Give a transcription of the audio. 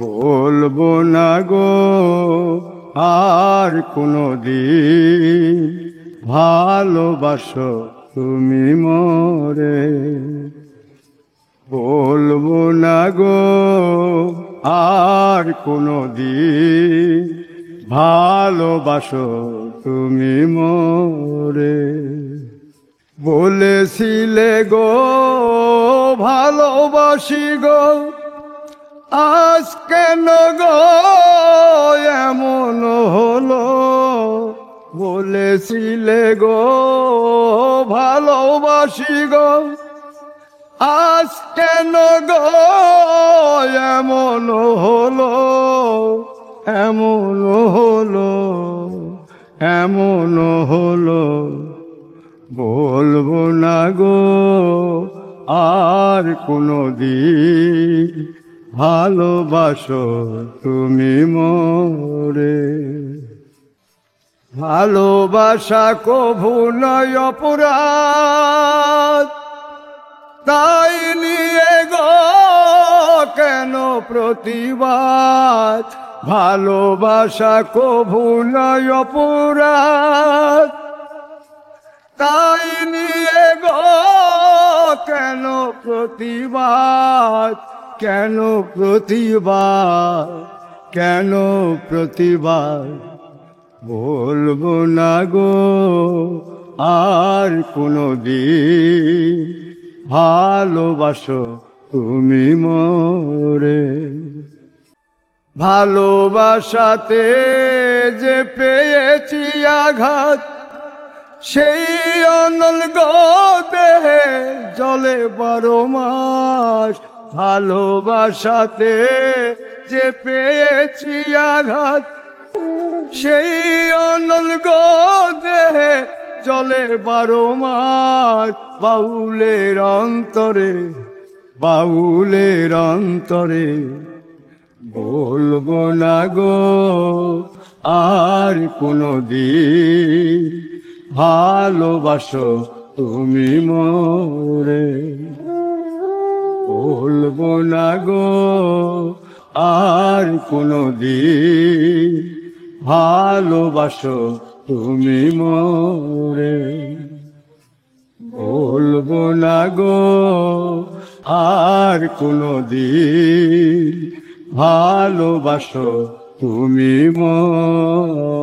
বলবো না গো আর কোনো দিন ভালোবাসো তুমি মোরে। বলবো না গো আর কোনো দিন ভালোবাসো তুমি মোরে। বলেছিলে গো ভালোবাসি গো, আজ কেন গো এমন হলো? বলেছিলে গো ভালোবাসি গো, আজ কেন গো এমন হলো? এমন হলো, এমন হলো। বলবো না গো আর কোনো দিন ভালোবাসো তুমি মোরে। ভালোবাসা কভু নয় অপরাধ, তাই নিয়ে গো কেন প্রতিবাদ? ভালোবাসা কভু নয় অপরাধ, তাই নিয়ে গো কেন প্রতিবাদ? কেন প্রতিবাদ? কেন প্রতিবাদ? বলবো না গো আর কোনো দিন ভালোবাসো তুমি মোরে। ভালোবাসাতে যে পেয়েছি আঘাত, সেই অনল গো দেহে জলে 12 মাস। ভালোবাসাতে যে পেয়েছি আঘাত, সেই অনল গো দেহে জলে 12 মাস। বাউলের অন্তরে, বাউলের অন্তরে। বলবো না গো আর কোনো দিন ভালোবাসো তুমি মোরে। বলবো না গো আর কোনো দিন ভালোবাসো তুমি মোরে। বলবো না গো আর কোনো দিন ভালোবাসো তুমি মোরে।